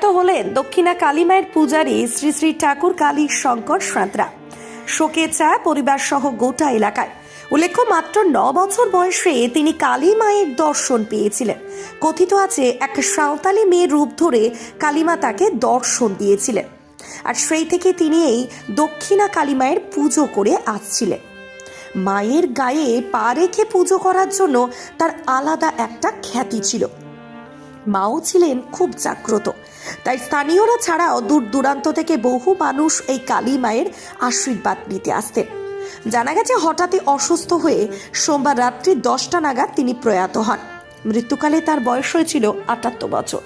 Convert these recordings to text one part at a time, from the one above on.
প্রয়াত হলেন দক্ষিণা কালীমায়ের পূজারী শ্রী শ্রী ঠাকুর কালী শঙ্কর সাঁতরা। শোকে ছায়া পরিবার সহ গোটা এলাকায়। উল্লেখ্য, মাত্র 9 বছর বয়সে তিনি কালী মায়ের দর্শন পেয়েছিলেন। কথিত আছে, এক সাঁওতালি মেয়ের রূপ ধরে কালীমা তাকে দর্শন দিয়েছিলেন, আর সেই থেকে তিনি এই দক্ষিণা কালী মায়ের পুজো করে আসছিলেন। মায়ের গায়ে পা রেখে পুজো করার জন্য তার আলাদা একটা খ্যাতি ছিল। মাও ছিলেন খুব জাগ্রত, তাই স্থানীয়রা ছাড়াও দূর দূরান্ত থেকে বহু মানুষ এই কালী মায়ের আশীর্বাদ নিতে আসতেন। জানা গেছে, হঠাৎই অসুস্থ হয়ে সোমবার রাত্রি 10টা নাগাদ তিনি প্রয়াত হন। মৃত্যুকালে তার বয়স হয়েছিল 78 বছর।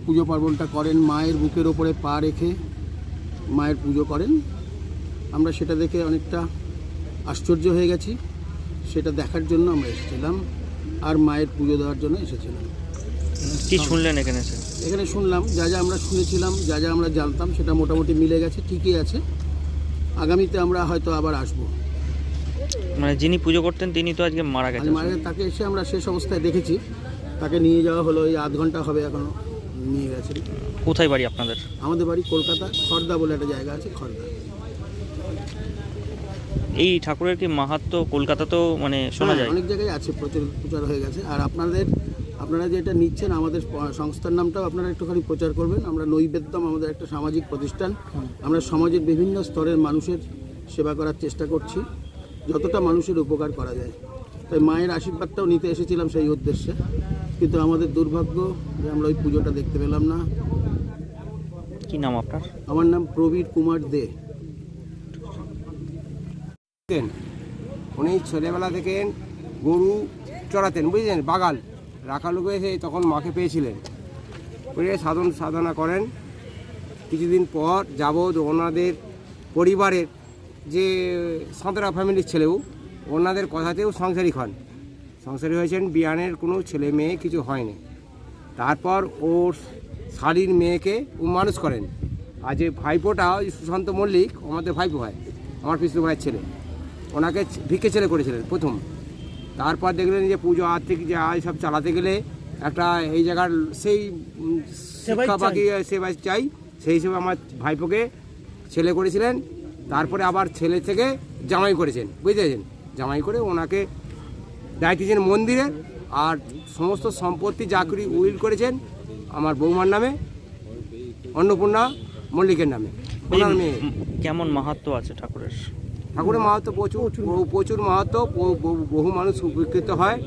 পুজো পার্বণটা করেন, মায়ের বুকের ওপরে পা রেখে মায়ের পুজো করেন। আমরা সেটা দেখে অনেকটা আশ্চর্য হয়ে গেছি। সেটা দেখার জন্য আমরা এসেছিলাম, আর মায়ের পুজো দেওয়ার জন্য এসেছিলাম। কি শুনলেন এখানে? এখানে শুনলাম যা যা আমরা শুনেছিলাম, যা যা আমরা জানতাম, সেটা মোটামুটি মিলে গেছে, ঠিকই আছে। আগামীতে আমরা হয়তো আবার আসবো। মানে যিনি পুজো করতেন তিনি তো আজকে মারা গেছেন। তাকে এসে আমরা শেষ অবস্থায় দেখেছি। তাকে নিয়ে যাওয়া হলো, এই আধ ঘন্টা হবে এখনো নিয়ে গেছে। কোথায় বাড়ি আপনাদের? আমাদের বাড়ি কলকাতা, খড়দা বলে একটা জায়গা আছে, খড়দা। এই ঠাকুরের কি মাহাত্ম্য কলকাতা তো মানে শোনা যায়, অনেক জায়গায় আছে, প্রচার হয়ে গেছে। আর আপনারা যেটা নিচ্ছেন, আমাদের সংস্থার নামটাও আপনারা একটুখানি প্রচার করবেন। আমরা নৈবেদ্যম, আমাদের একটা সামাজিক প্রতিষ্ঠান। আমরা সমাজের বিভিন্ন স্তরের মানুষের সেবা করার চেষ্টা করছি, যতটা মানুষের উপকার করা যায়। তাই মায়ের আশীর্বাদটাও নিতে এসেছিলাম সেই উদ্দেশ্যে, কিন্তু আমাদের দুর্ভাগ্য যে আমরা ওই পুজোটা দেখতে পেলাম না। কি নাম আপনার? আমার নাম প্রবীর কুমার দে। উনি ছোটবেলা থেকে গরু চড়াতেন, বুঝলেন, বাগাল রাখালুকে এসে তখন মাকে পেয়েছিলেন। করে সাধনা করেন। কিছুদিন পর যাবৎ ওনাদের পরিবারের যে সাঁতরা ফ্যামিলির ছেলেও ওনাদের কথাতেও সংসারী হন, সংসারী হয়েছেন। বিয়ানের কোনো ছেলে মেয়ে কিছু হয়নি। তারপর ওর শালীর মেয়েকে মানুষ করেন। আর যে ভাইপোটা সুশান্ত মল্লিক, আমাদের ভাইপো ভাই, আমার পিসু ভাইয়ের ছেলে, ওনাকে ভিক্ষে ছেলে করেছিলেন প্রথম। তারপর দেখলেন যে পুজো আর্থিক যে আয় সব চালাতে গেলে একটা এই জায়গার সেই শিক্ষা বাকি সেবা চাই, সেই হিসেবে আমার ভাইপোকে ছেলে করেছিলেন। তারপরে আবার ছেলে থেকে জামাই করেছেন, বুঝতে পেরেছেন। জামাই করে ওনাকে দায়িত্ব দিয়েছেন মন্দিরের, আর সমস্ত সম্পত্তি চাকরি উইল করেছেন আমার বৌমার নামে, অন্নপূর্ণা মল্লিকের নামে। ওনার মেয়ে। কেমন মাহাত্ম্য আছে ঠাকুরের? ঠাকুরের মাহাত্ম্য প্রচুর মাহাত্ম্য। বহু মানুষ উপকৃত হয়।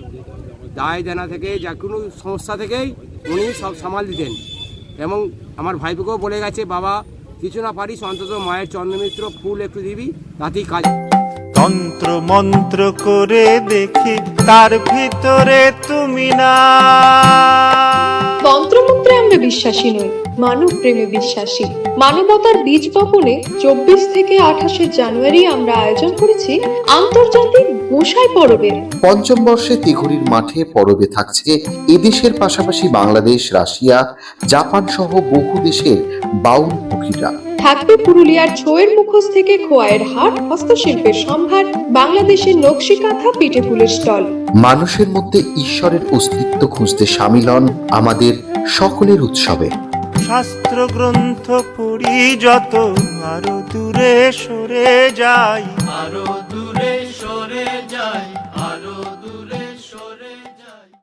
দায় দেনা থেকে, যা কোনো সমস্যা থেকেই উনি সব সামাল দিতেন। এবং আমার ভাইপোকেও বলে গেছে, বাবা কিছু না পারিস, অন্তত মায়ের চন্দ্রমিত্র ফুল একটু দিবি, তাতেই কাজ। তন্ত্র মন্ত্র করে দেখি তার ভিতরে তুমি না। তন্ত্রমন্ত্রে আমরা বিশ্বাসী নই, মানব প্রেমে বিশ্বাসী। মানবতার বীজ বপনে 24 থেকে 28 জানুয়ারি আমরা আয়োজন করেছি আন্তর্জাতিক গোসাই পরবের। পঞ্চম বর্ষে তিঘুরির মাঠে পরবে থাকছে এদেশের পাশাপাশি বাংলাদেশ, রাশিয়া, জাপান সহ বহু দেশের বাউল পুকিরা। থাকবে পুরুলিয়ার ছোয়ের মুখোশ থেকে খোয়াইয়ের হাট, হস্তশিল্পের সম্ভার, বাংলাদেশের নকশি কাঁথা, পিঠে ফুলের স্টল। মানুষের মধ্যে ঈশ্বরের অস্তিত্ব খুঁজতে সামিল হন আমাদের সকলের উৎসবে। শাস্ত্র গ্রন্থ পড়ি যত, আরো দূরে সরে যাই, আরো দূরে